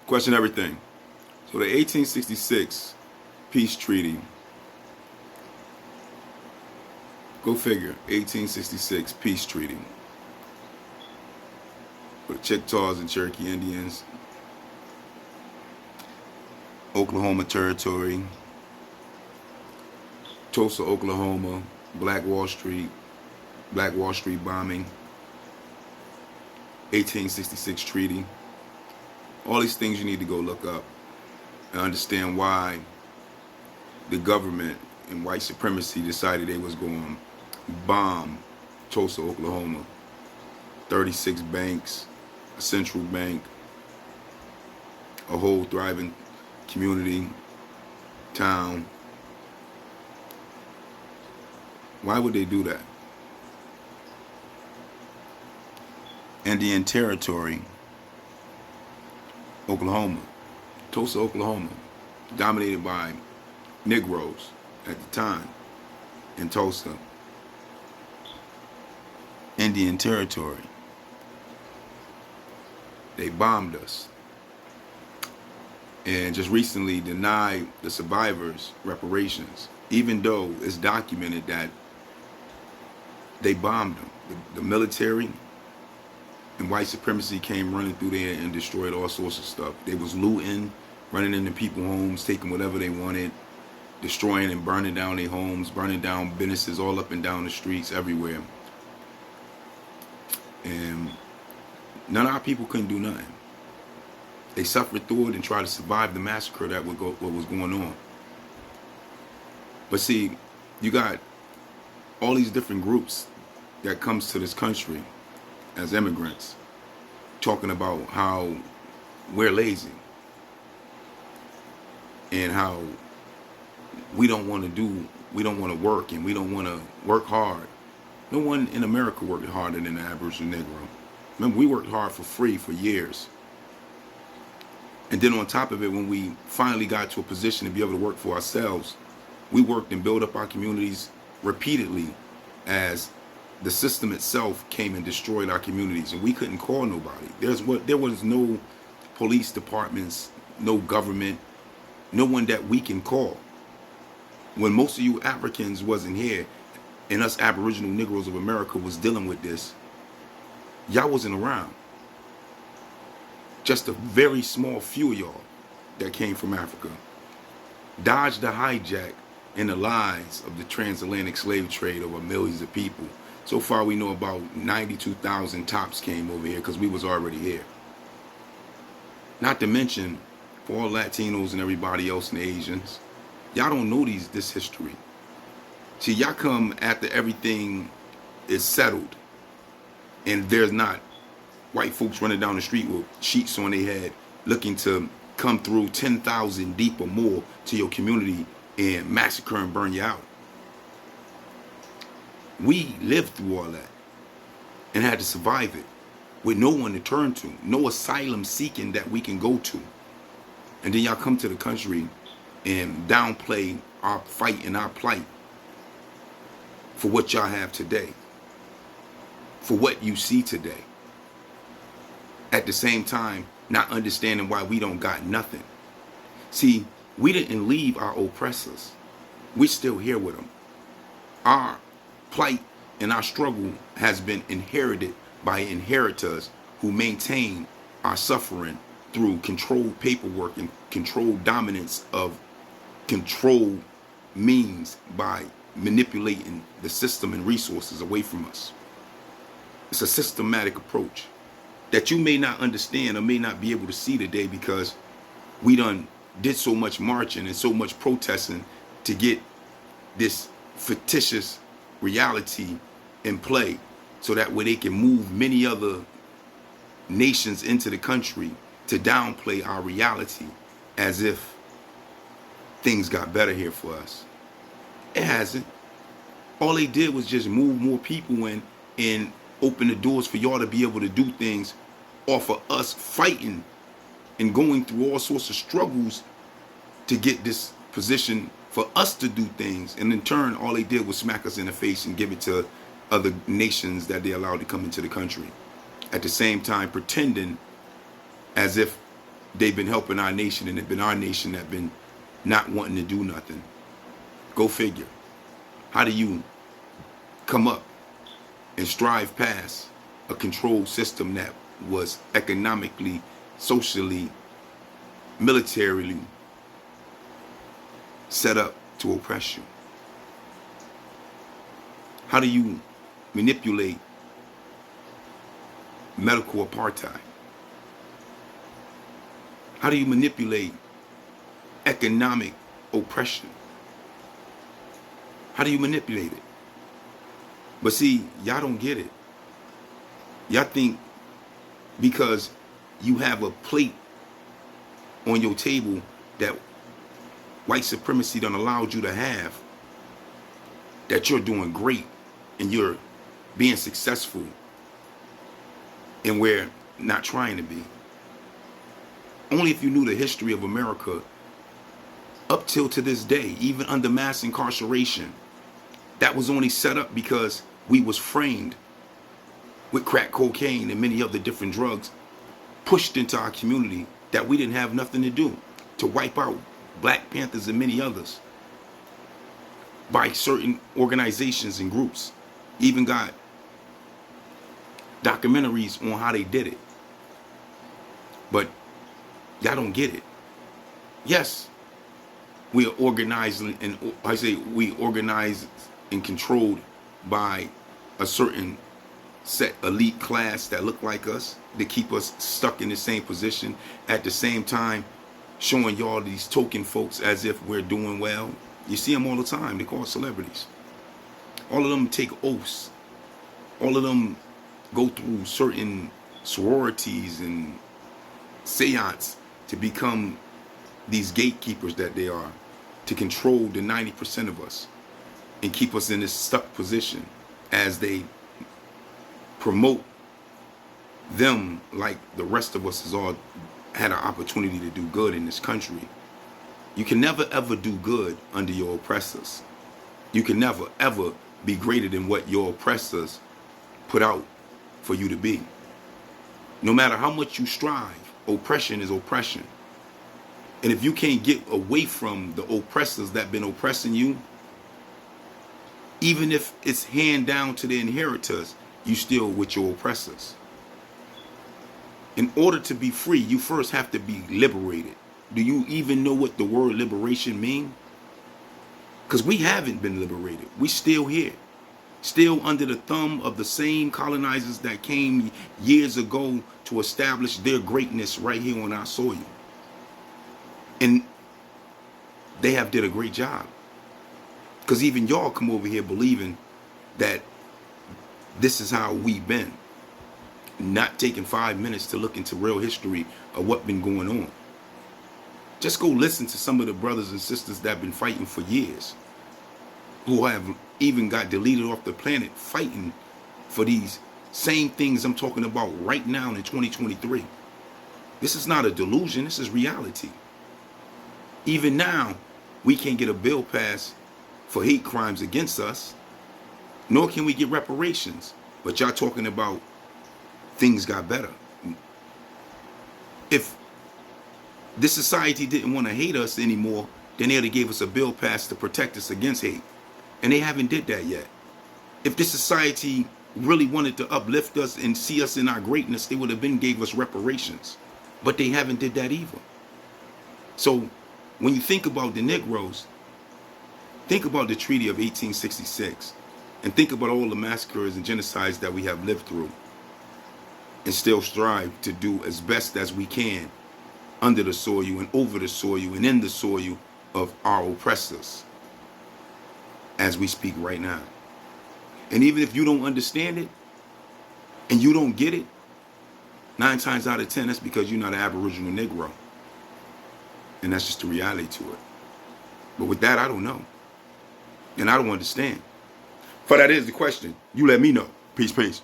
Question everything. So the 1866 peace treaty, go figure, 1866 peace treaty with Chickasaws and Cherokee Indians, Oklahoma Territory, Tulsa, Oklahoma, Black Wall Street bombing, 1866 treaty. All these things you need to go look up and understand why the government and white supremacy decided they was going to bomb Tulsa, Oklahoma. 36 banks, a central bank, a whole thriving community, town. Why would they do that? Indian Territory, Oklahoma, Tulsa, Oklahoma, dominated by Niggros at the time in Tulsa. Indian Territory. They bombed us. And just recently denied the survivors reparations, even though it's documented that they bombed them. The military and white supremacy came running through there and destroyed all sorts of stuff. They was looting, running into people's homes, taking whatever they wanted, destroying and burning down their homes, burning down businesses all up and down the streets everywhere. And none of our people couldn't do nothing. They suffered through it and tried to survive the massacre that what was going on. But see, you got all these different groups that comes to this country as immigrants talking about how we're lazy and how we don't want to work and we don't want to work hard. No one in America worked harder than the Aboriginal Negro. Remember, we worked hard for free for years. And then on top of it, when we finally got to a position to be able to work for ourselves, we worked and built up our communities repeatedly as the system itself came and destroyed our communities, and we couldn't call nobody. There was no police departments, no government, no one that we can call. When most of you Africans wasn't here, and us Aboriginal Negroes of America was dealing with this, y'all wasn't around. Just a very small few of y'all that came from Africa dodged the hijack and the lies of the transatlantic slave trade over millions of people. So far we know about 92,000 tops came over here because we was already here. Not to mention for all Latinos and everybody else and the Asians, y'all don't know this history. See, y'all come after everything is settled and there's not white folks running down the street with sheets on their head looking to come through 10,000 deep or more to your community and massacre and burn you out. We lived through all that and had to survive it with no one to turn to, no asylum seeking that we can go to. And then y'all come to the country and downplay our fight and our plight for what y'all have today, for what you see today. At the same time, not understanding why we don't got nothing. See, we didn't leave our oppressors. We're still here with them. Our plight and our struggle has been inherited by inheritors who maintain our suffering through controlled paperwork and controlled dominance of controlled means by manipulating the system and resources away from us. It's a systematic approach that you may not understand or may not be able to see today because we done did so much marching and so much protesting to get this fictitious reality in play so that way they can move many other nations into the country to downplay our reality as if things got better here for us. It hasn't. All they did was just move more people in and open the doors for y'all to be able to do things off of us fighting and going through all sorts of struggles to get this position for us to do things. And in turn, all they did was smack us in the face and give it to other nations that they allowed to come into the country. At the same time, pretending as if they've been helping our nation, and it's been our nation that been not wanting to do nothing. Go figure. How do you come up and strive past a controlled system that was economically, socially, militarily set up to oppress you? How do you manipulate medical apartheid? How do you manipulate economic oppression? How do you manipulate it? But see, y'all don't get it. Y'all think because you have a plate on your table that white supremacy done allowed you to have, that you're doing great and you're being successful, and we're not trying to be. Only if you knew the history of America up till to this day, even under mass incarceration, that was only set up because we was framed with crack cocaine and many other different drugs pushed into our community that we didn't have nothing to do, to wipe out Black Panthers and many others by certain organizations and groups. Even got documentaries on how they did it. But y'all don't get it. Yes, we are organized, and I say we organized and controlled by a certain set elite class that look like us, to keep us stuck in the same position, at the same time showing y'all these token folks as if we're doing well. You see them all the time. They call celebrities. All of them take oaths. All of them go through certain sororities and seance to become these gatekeepers that they are, to control the 90% of us and keep us in this stuck position as they promote them like the rest of us has all had an opportunity to do good in this country. You can never ever do good under your oppressors. You can never ever be greater than what your oppressors put out for you to be. No matter how much you strive, oppression is oppression. And if you can't get away from the oppressors that been oppressing you, even if it's hand down to the inheritors, you still with your oppressors. In order to be free, you first have to be liberated. Do you even know what the word liberation means? Because we haven't been liberated. We still here. Still under the thumb of the same colonizers that came years ago to establish their greatness right here on our soil. And they have did a great job. Because even y'all come over here believing that this is how we've been. Not taking 5 minutes to look into real history of what's been going on. Just go listen to some of the brothers and sisters that have been fighting for years, who have even got deleted off the planet fighting for these same things I'm talking about right now in 2023. This is not a delusion, this is reality. Even now, we can't get a bill passed for hate crimes against us, nor can we get reparations. But y'all talking about things got better. If this society didn't want to hate us anymore, then they'd have gave us a bill passed to protect us against hate. And they haven't did that yet. If this society really wanted to uplift us and see us in our greatness, they would have been gave us reparations. But they haven't did that either. So when you think about the Niggros, think about the Treaty of 1866 and think about all the massacres and genocides that we have lived through, and still strive to do as best as we can under the soil and over the soil and in the soil of our oppressors as we speak right now. And even if you don't understand it and you don't get it, 9 times out of 10, that's because you're not an Aboriginal Negro. And that's just the reality to it. But with that, I don't know. And I don't understand. For that is the question. You let me know. Peace, peace.